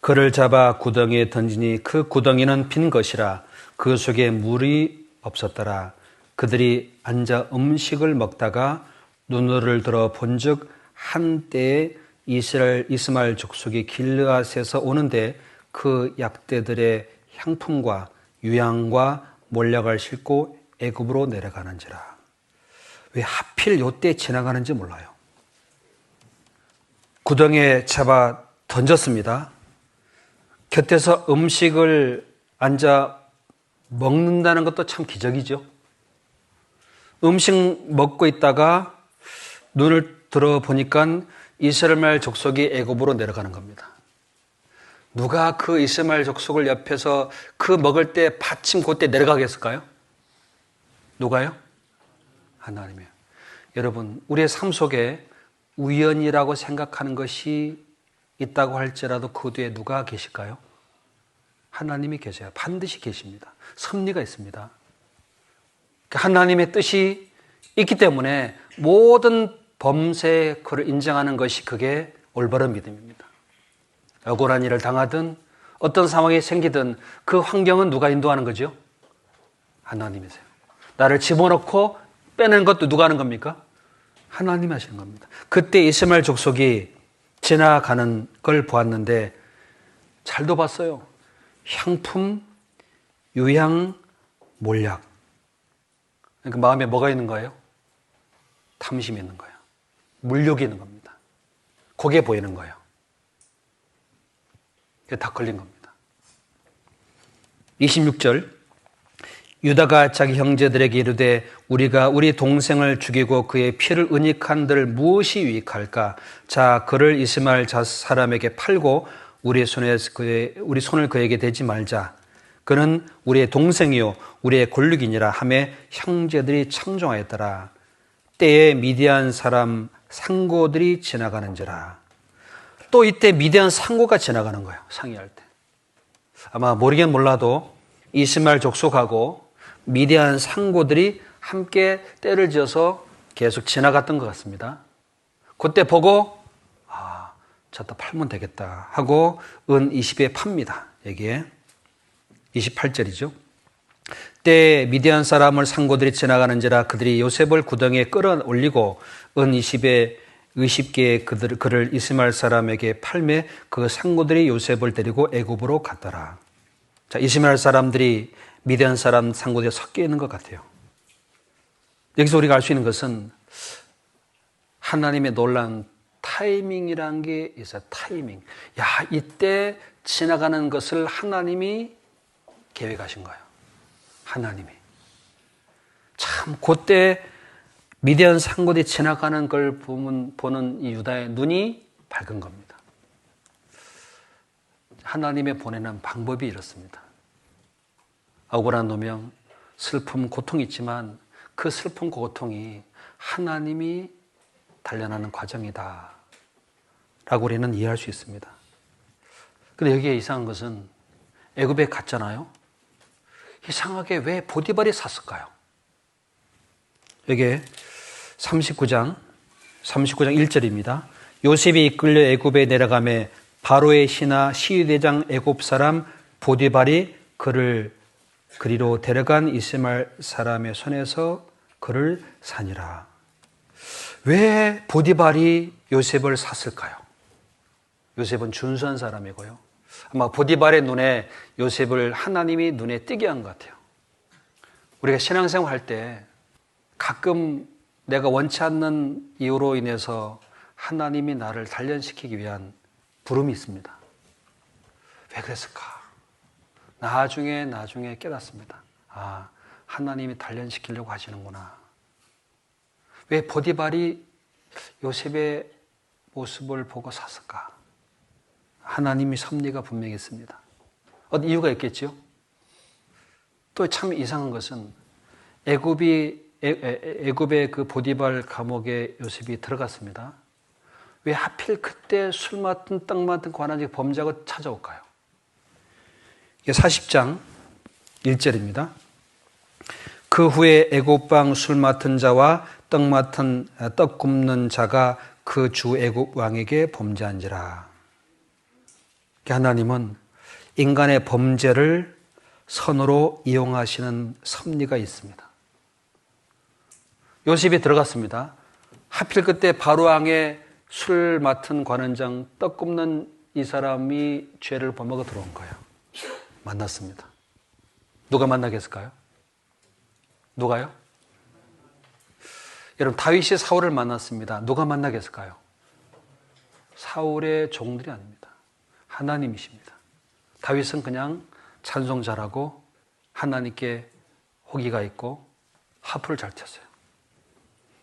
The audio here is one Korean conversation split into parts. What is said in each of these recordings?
그를 잡아 구덩이에 던지니 그 구덩이는 빈 것이라 그 속에 물이 없었더라. 그들이 앉아 음식을 먹다가 눈을 들어 본즉 한때에 이스마엘 족속이 길르앗에서 오는데 그 약대들의 향품과 유향과 몰약을 싣고 애굽으로 내려가는지라. 왜 하필 요때 지나가는지 몰라요. 구덩이에 잡아 던졌습니다. 곁에서 음식을 앉아 먹는다는 것도 참 기적이죠. 음식 먹고 있다가 눈을 들어 보니까 이스라엘 족속이 애굽으로 내려가는 겁니다. 누가 그 이스라엘 족속을 옆에서 그 먹을 때 마침 그때 내려가겠을까요? 누가요? 하나님이요. 여러분, 우리의 삶 속에 우연이라고 생각하는 것이 있다고 할지라도 그 뒤에 누가 계실까요? 하나님이 계세요. 반드시 계십니다. 섭리가 있습니다. 하나님의 뜻이 있기 때문에 모든 범죄의 그를 인정하는 것이 그게 올바른 믿음입니다. 억울한 일을 당하든 어떤 상황이 생기든 그 환경은 누가 인도하는 거죠? 하나님이세요. 나를 집어넣고 빼낸 것도 누가 하는 겁니까? 하나님이 하시는 겁니다. 그때 이스마엘 족속이 지나가는 걸 보았는데 잘도 봤어요. 향품, 유향, 몰약. 그러니까 마음에 뭐가 있는 거예요? 탐심이 있는 거예요. 물욕이 있는 겁니다. 그게 보이는 거예요. 그게 다 걸린 겁니다. 26절 유다가 자기 형제들에게 이르되 우리가 우리 동생을 죽이고 그의 피를 은닉한들 무엇이 유익할까? 자, 그를 이스마엘 사람에게 팔고 우리 손을 그에게 대지 말자. 그는 우리의 동생이요 우리의 권력이니라 하며 형제들이 청종하였더라. 때에 미디안 사람 상고들이 지나가는지라. 또 이때 미디안 상고가 지나가는 거예요. 상의할 때. 아마 모르긴 몰라도 이스마엘 족속하고 미디안 상고들이 함께 때를 지어서 계속 지나갔던 것 같습니다. 그때 보고 저도 팔면 되겠다 하고 은 20에 팝니다. 여기에 28절이죠. 때에 미디안 사람을 상고들이 지나가는지라 그들이 요셉을 구덩이에 끌어올리고 은 20에 의식기에 그를 이스마엘 사람에게 팔매 그 상고들이 요셉을 데리고 애굽으로 갔더라. 자, 이스마엘 사람들이 미디안 사람 상고들이 섞여 있는 것 같아요. 여기서 우리가 알 수 있는 것은 하나님의 놀라운 타이밍이라는 게 있어요. 타이밍. 이때 지나가는 것을 하나님이 계획하신 거예요. 하나님이. 참, 그때 미디안 상고들이 지나가는 걸 보는 이 유다의 눈이 밝은 겁니다. 하나님의 보내는 방법이 이렇습니다. 억울한 누명, 슬픔, 고통이 있지만 그 슬픔, 고통이 하나님이 단련하는 과정이다 라고 우리는 이해할 수 있습니다. 그런데 여기에 이상한 것은 애굽에 갔잖아요. 이상하게 왜 보디발이 샀을까요? 여기에 39장 1절입니다. 요셉이 이끌려 애굽에 내려가매 바로의 신하 시위대장 애굽 사람 보디발이 그를 그리로 데려간 이스마엘 사람의 손에서 그를 사니라. 왜 보디발이 요셉을 샀을까요? 요셉은 준수한 사람이고요. 아마 보디발의 눈에 요셉을 하나님이 눈에 띄게 한 것 같아요. 우리가 신앙생활 할 때 가끔 내가 원치 않는 이유로 인해서 하나님이 나를 단련시키기 위한 부름이 있습니다. 왜 그랬을까? 나중에 깨닫습니다. 하나님이 단련시키려고 하시는구나. 왜 보디발이 요셉의 모습을 보고 샀을까? 하나님이 섭리가 분명히 있습니다. 어떤 이유가 있겠죠? 또 참 이상한 것은 애굽의 그 보디발 감옥에 요셉이 들어갔습니다. 왜 하필 그때 술 맡은 떡 맡은 관원이 범죄자가 찾아올까요? 이게 40장 1절입니다. 그 후에 애굽 왕 술 맡은 자와 떡 굽는 자가 그 주 애굽 왕에게 범죄한지라. 하나님은 인간의 범죄를 선으로 이용하시는 섭리가 있습니다. 요셉이 들어갔습니다. 하필 그때 바로왕의 술 맡은 관원장 떡 굽는 이 사람이 죄를 범하고 들어온 거예요. 만났습니다. 누가 만나겠을까요? 누가요? 여러분, 다윗이 사울을 만났습니다. 누가 만나겠을까요? 사울의 종들이 아닙니다. 하나님이십니다. 다윗은 그냥 찬송 잘하고 하나님께 호기가 있고 하프를 잘 쳤어요.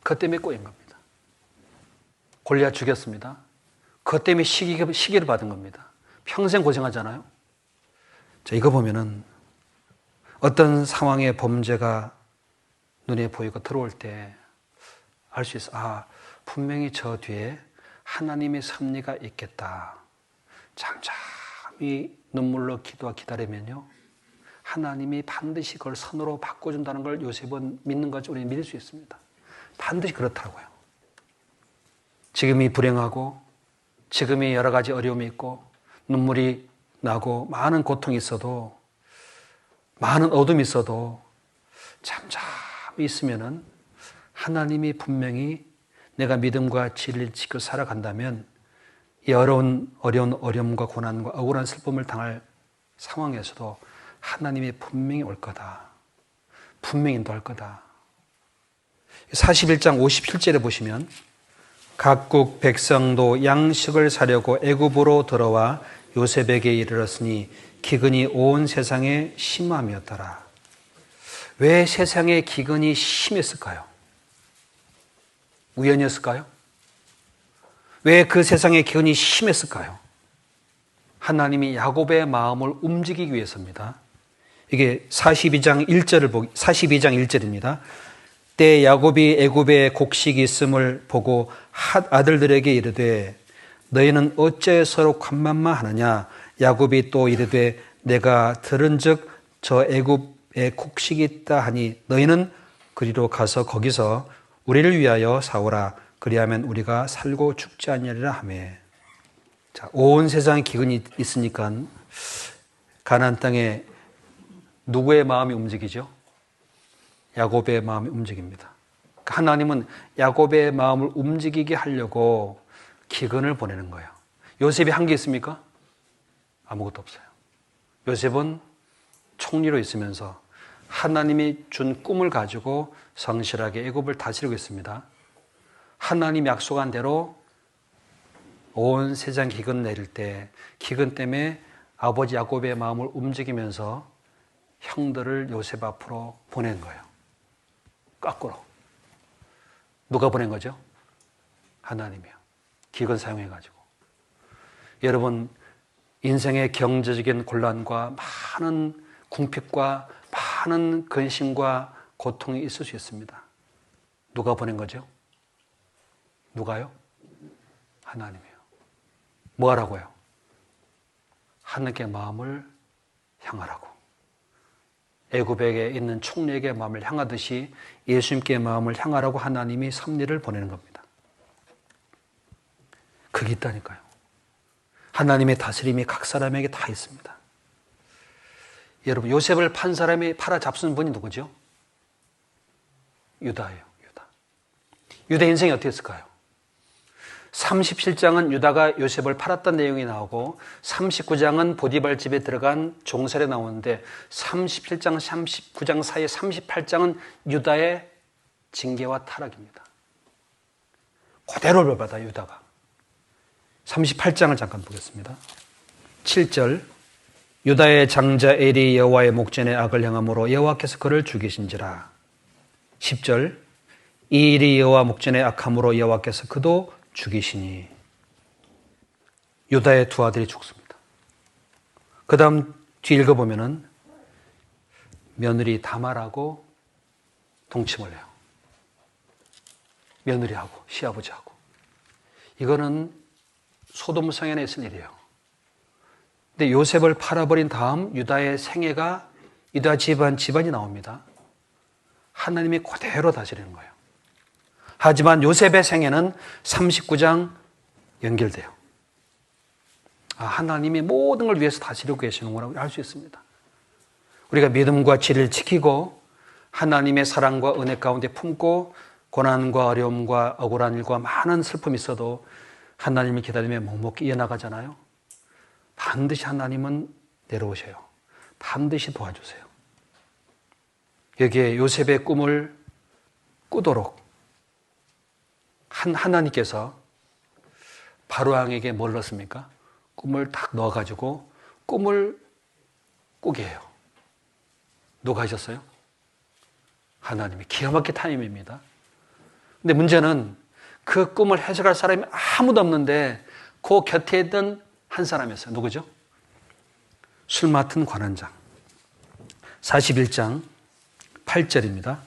그것 때문에 꼬인 겁니다. 골리앗 죽였습니다. 그것 때문에 시기를 받은 겁니다. 평생 고생하잖아요. 자, 이거 보면은 어떤 상황의 범죄가 눈에 보이고 들어올 때 알 수 있어. 아, 분명히 저 뒤에 하나님의 섭리가 있겠다. 잠잠히 눈물로 기다리면요, 하나님이 반드시 그걸 선으로 바꿔준다는 걸 요셉은 믿는 거죠. 우리는 믿을 수 있습니다. 반드시 그렇더라고요. 지금이 불행하고 지금이 여러 가지 어려움이 있고 눈물이 나고 많은 고통이 있어도, 많은 어둠이 있어도 잠잠히 있으면은 하나님이 분명히 내가 믿음과 진리를 지켜 살아간다면 이 어려움과 고난과 억울한 슬픔을 당할 상황에서도 하나님이 분명히 올 거다. 분명히 인도할 거다. 41장 57절에 보시면 각국 백성도 양식을 사려고 애굽으로 들어와 요셉에게 이르렀으니 기근이 온 세상에 심함이었더라. 왜 세상에 기근이 심했을까요? 우연이었을까요? 왜 그 세상의 기근이 심했을까요? 하나님이 야곱의 마음을 움직이기 위해서입니다. 이게 42장 1절입니다. 때 야곱이 애굽에 곡식이 있음을 보고 핫 아들들에게 이르되 너희는 어째 서로 관만만 하느냐? 야곱이 또 이르되 내가 들은즉 저 애굽에 곡식이 있다 하니 너희는 그리로 가서 거기서 우리를 위하여 사오라. 그리하면 우리가 살고 죽지 아니하리라 하매. 자, 온 세상에 기근이 있으니까 가나안 땅에 누구의 마음이 움직이죠? 야곱의 마음이 움직입니다. 하나님은 야곱의 마음을 움직이게 하려고 기근을 보내는 거예요. 요셉이 한 게 있습니까? 아무것도 없어요. 요셉은 총리로 있으면서 하나님이 준 꿈을 가지고 성실하게 애굽을 다스리고 있습니다. 하나님 약속한 대로 온 세상 기근 내릴 때 기근 때문에 아버지 야곱의 마음을 움직이면서 형들을 요셉 앞으로 보낸 거예요. 거꾸로. 누가 보낸 거죠? 하나님이요. 기근 사용해가지고. 여러분, 인생의 경제적인 곤란과 많은 궁핍과 많은 근심과 고통이 있을 수 있습니다. 누가 보낸 거죠? 누가요? 하나님이요. 뭐 하라고요? 하나님께 마음을 향하라고. 애굽에 있는 총리에게 마음을 향하듯이 예수님께 마음을 향하라고 하나님이 섭리를 보내는 겁니다. 그게 있다니까요. 하나님의 다스림이 각 사람에게 다 있습니다. 여러분, 요셉을 판 사람이 팔아 잡순 분이 누구죠? 유다예요. 유다 인생이 어떻게 했을까요? 37장은 유다가 요셉을 팔았던 내용이 나오고 39장은 보디발 집에 들어간 종살에 나오는데 37장, 39장 사이에 38장은 유다의 징계와 타락입니다. 그대로 벌받아 유다가. 38장을 잠깐 보겠습니다. 7절 유다의 장자 엘이 여호와의 목전에 악을 행함으로 여호와께서 그를 죽이신지라. 10절 이 일이 여호와 목전에 악함으로 여호와께서 그도 죽이시니. 유다의 두 아들이 죽습니다. 그 다음 뒤 읽어보면은 며느리 다말하고 동침을 해요. 며느리하고 시아버지하고. 이거는 소돔 성현에 있을 일이에요. 근데 요셉을 팔아버린 다음 유다의 생애가 유다 집안이 나옵니다. 하나님이 그대로 다스리는 거예요. 하지만 요셉의 생애는 39장 연결돼요. 하나님이 모든 걸 위해서 다스리고 계시는구나 알 수 있습니다. 우리가 믿음과 진리를 지키고 하나님의 사랑과 은혜 가운데 품고 고난과 어려움과 억울한 일과 많은 슬픔이 있어도 하나님을 기다리며 묵묵히 이어나가잖아요. 반드시 하나님은 내려오셔요. 반드시 도와주세요. 여기에 요셉의 꿈을 꾸도록 하나님께서 바로왕에게 뭘 넣었습니까? 꿈을 딱 넣어가지고 꿈을 꾸게 해요. 누가 하셨어요? 하나님이. 기가 막힌 타임입니다. 근데 문제는 그 꿈을 해석할 사람이 아무도 없는데 그 곁에 있던 한 사람이었어요. 누구죠? 술 맡은 관원장. 41장 8절입니다.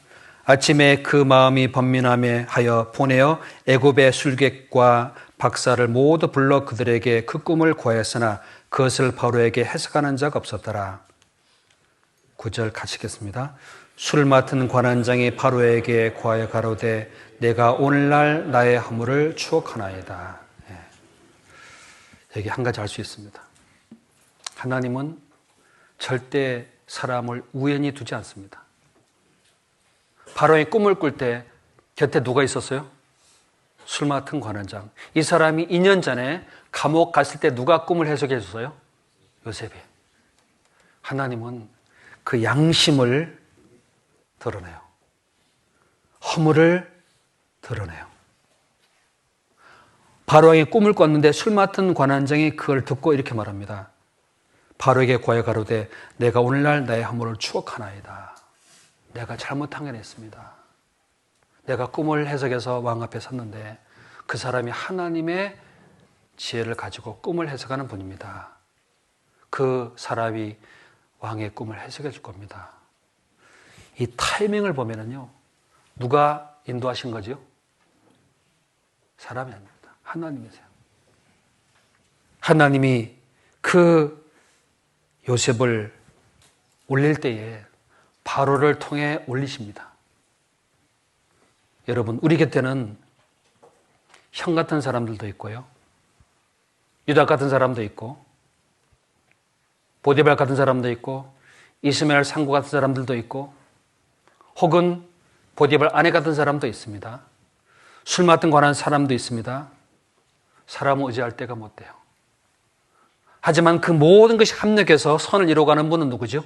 아침에 그 마음이 번민함에 하여 보내어 애굽의 술객과 박사를 모두 불러 그들에게 그 꿈을 고했으나 그것을 바로에게 해석하는 자가 없었더라. 9절 같이 읽겠습니다. 술 맡은 관원장이 바로에게 고하여 가로되 내가 오늘날 나의 허물을 추억하나이다. 여기 한 가지 알 수 있습니다. 하나님은 절대 사람을 우연히 두지 않습니다. 바로의 꿈을 꿀 때 곁에 누가 있었어요? 술 맡은 관원장. 이 사람이 2년 전에 감옥 갔을 때 누가 꿈을 해석해 줬어요? 요셉이. 하나님은 그 양심을 드러내요. 허물을 드러내요. 바로에게 꿈을 꿨는데 술 맡은 관원장이 그걸 듣고 이렇게 말합니다. 바로에게 고하여 가로되 내가 오늘날 나의 허물을 추억하나이다. 내가 잘못한 게 있습니다. 내가 꿈을 해석해서 왕 앞에 섰는데 그 사람이 하나님의 지혜를 가지고 꿈을 해석하는 분입니다. 그 사람이 왕의 꿈을 해석해 줄 겁니다. 이 타이밍을 보면은요, 누가 인도하신 거죠? 사람이 아닙니다. 하나님이세요. 하나님이 그 요셉을 올릴 때에 바로를 통해 올리십니다. 여러분, 우리 곁에는 형 같은 사람들도 있고요. 유다 같은 사람도 있고, 보디발 같은 사람도 있고, 이스마엘 상구 같은 사람들도 있고, 혹은 보디발 아내 같은 사람도 있습니다. 술 맡은 관한 사람도 있습니다. 사람을 의지할 때가 못 돼요. 하지만 그 모든 것이 합력해서 선을 이루어가는 분은 누구죠?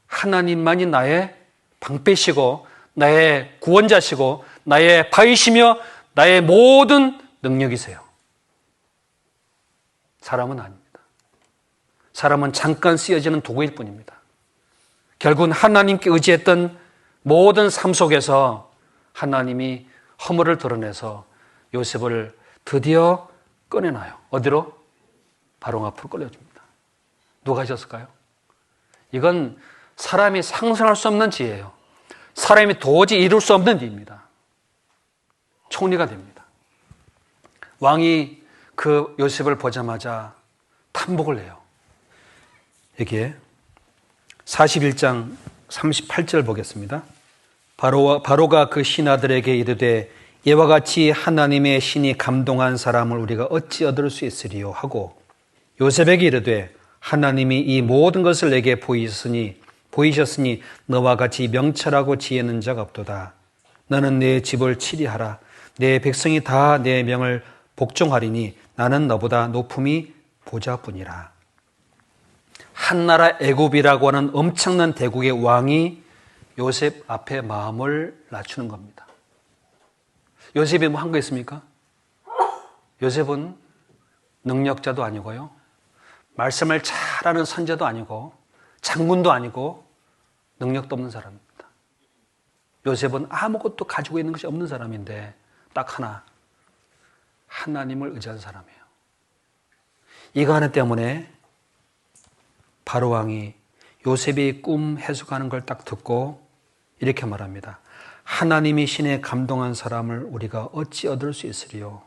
하나님만이 나의 방패시고 나의 구원자시고 나의 바위시며 나의 모든 능력이세요. 사람은 아닙니다. 사람은 잠깐 쓰여지는 도구일 뿐입니다. 결국은 하나님께 의지했던 모든 삶 속에서 하나님이 허물을 드러내서 요셉을 드디어 꺼내놔요. 어디로? 바로 앞으로 끌려줍니다. 누가 하셨을까요? 이건 사람이 상상할 수 없는 지혜예요. 사람이 도저히 이룰 수 없는 일입니다. 총리가 됩니다. 왕이 그 요셉을 보자마자 탐복을 해요. 여기에 41장 38절 보겠습니다. 바로가 그 신하들에게 이르되 이와 같이 하나님의 신이 감동한 사람을 우리가 어찌 얻을 수 있으리요 하고 요셉에게 이르되 하나님이 이 모든 것을 내게 보이셨으니 너와 같이 명철하고 지혜 있는 자가 없도다. 너는 내 집을 치리하라. 내 백성이 다 내 명을 복종하리니 나는 너보다 높음이 보좌뿐이라. 한나라 애굽이라고 하는 엄청난 대국의 왕이 요셉 앞에 마음을 낮추는 겁니다. 요셉이 뭐 한 거 있습니까? 요셉은 능력자도 아니고요. 말씀을 잘하는 선자도 아니고 장군도 아니고 능력도 없는 사람입니다. 요셉은 아무것도 가지고 있는 것이 없는 사람인데 딱 하나, 하나님을 의지한 사람이에요. 이거 하나 때문에 바로왕이 요셉이 꿈 해석하는 걸 딱 듣고 이렇게 말합니다. 하나님이 신에 감동한 사람을 우리가 어찌 얻을 수 있으리요?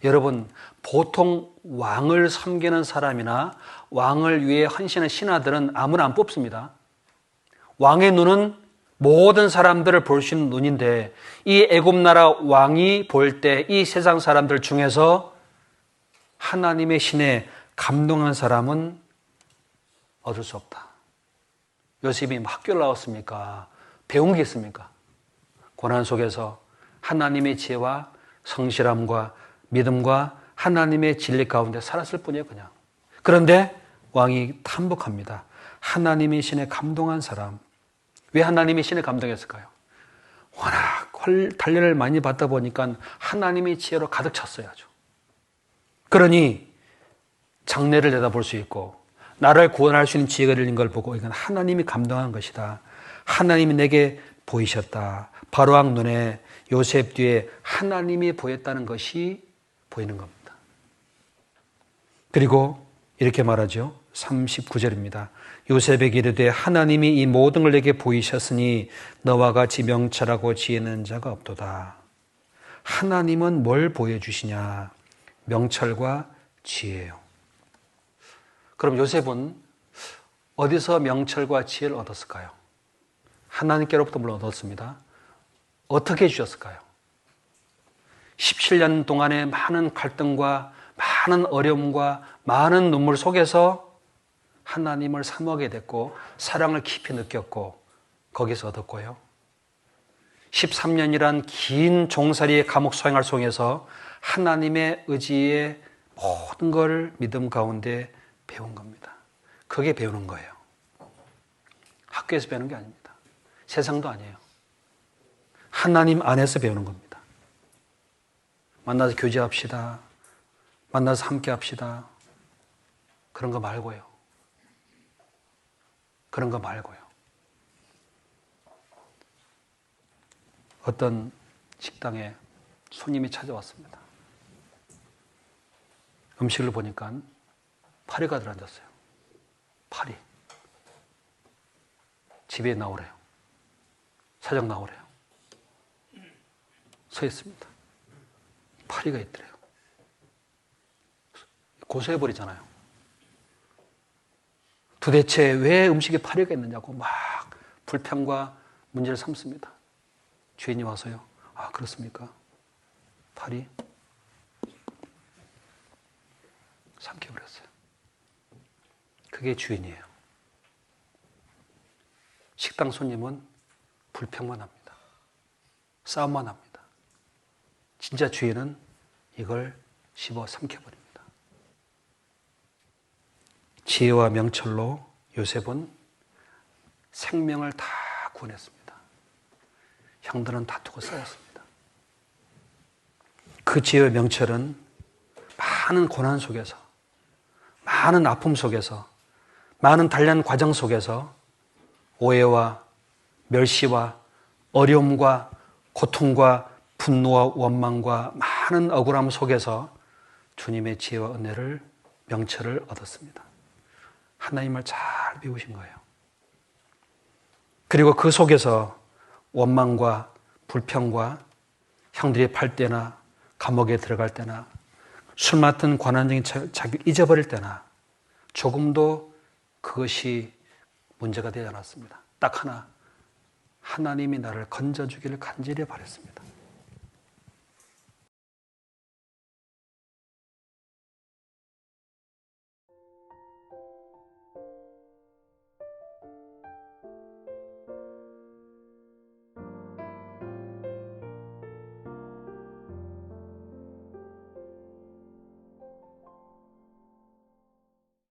여러분, 보통 왕을 섬기는 사람이나 왕을 위해 헌신한 신하들은 아무나 안 뽑습니다. 왕의 눈은 모든 사람들을 볼 수 있는 눈인데 이 애굽 나라 왕이 볼 때 이 세상 사람들 중에서 하나님의 신에 감동한 사람은 얻을 수 없다. 요셉이 학교를 나왔습니까? 배운 게 있습니까? 고난 속에서 하나님의 지혜와 성실함과 믿음과 하나님의 진리 가운데 살았을 뿐이에요, 그냥. 그런데 왕이 탐복합니다. 하나님의 신에 감동한 사람. 왜 하나님의 신에 감동했을까요? 워낙 단련을 많이 받다 보니까 하나님의 지혜로 가득 찼어요, 아주. 그러니 장래를 내다볼 수 있고 나를 구원할 수 있는 지혜가 열린 걸 보고 이건 하나님이 감동한 것이다. 하나님이 내게 보이셨다. 바로왕 눈에 요셉 뒤에 하나님이 보였다는 것이 보이는 겁니다. 그리고 이렇게 말하죠. 39절입니다. 요셉에게 이르되 하나님이 이 모든 걸 내게 보이셨으니 너와 같이 명철하고 지혜 있는 자가 없도다. 하나님은 뭘 보여주시냐? 명철과 지혜예요. 그럼 요셉은 어디서 명철과 지혜를 얻었을까요? 하나님께로부터 물론 얻었습니다. 어떻게 해주셨을까요? 17년 동안의 많은 갈등과 많은 어려움과 많은 눈물 속에서 하나님을 사모하게 됐고 사랑을 깊이 느꼈고 거기서 얻었고요. 13년이란 긴 종살이의 감옥 소행을 통해서 하나님의 의지의 모든 걸 믿음 가운데 배운 겁니다. 그게 배우는 거예요. 학교에서 배우는 게 아닙니다. 세상도 아니에요. 하나님 안에서 배우는 겁니다. 만나서 교제합시다. 만나서 함께 합시다. 그런 거 말고요. 그런 거 말고요. 어떤 식당에 손님이 찾아왔습니다. 음식을 보니까 파리가 들어앉았어요. 파리. 집에 나오래요. 사장 나오래요. 서 있습니다. 파리가 있더래요. 고소해버리잖아요. 도대체 왜 음식에 파리가 있느냐고 막 불평과 문제를 삼습니다. 주인이 와서요. 아, 그렇습니까? 파리? 삼켜버렸어요. 그게 주인이에요. 식당 손님은 불평만 합니다. 싸움만 합니다. 진짜 주인은 이걸 씹어 삼켜버립니다. 지혜와 명철로 요셉은 생명을 다 구원했습니다. 형들은 다투고 싸웠습니다. 그 지혜와 명철은 많은 고난 속에서, 많은 아픔 속에서, 많은 단련 과정 속에서 오해와 멸시와 어려움과 고통과 분노와 원망과 많은 억울함 속에서 주님의 지혜와 은혜를, 명철을 얻었습니다. 하나님을 잘 배우신 거예요. 그리고 그 속에서 원망과 불평과 형들이 팔 때나 감옥에 들어갈 때나 술 맡은 관원장이 자기를 잊어버릴 때나 조금도 그것이 문제가 되지 않았습니다. 딱 하나, 하나님이 나를 건져주기를 간절히 바랬습니다.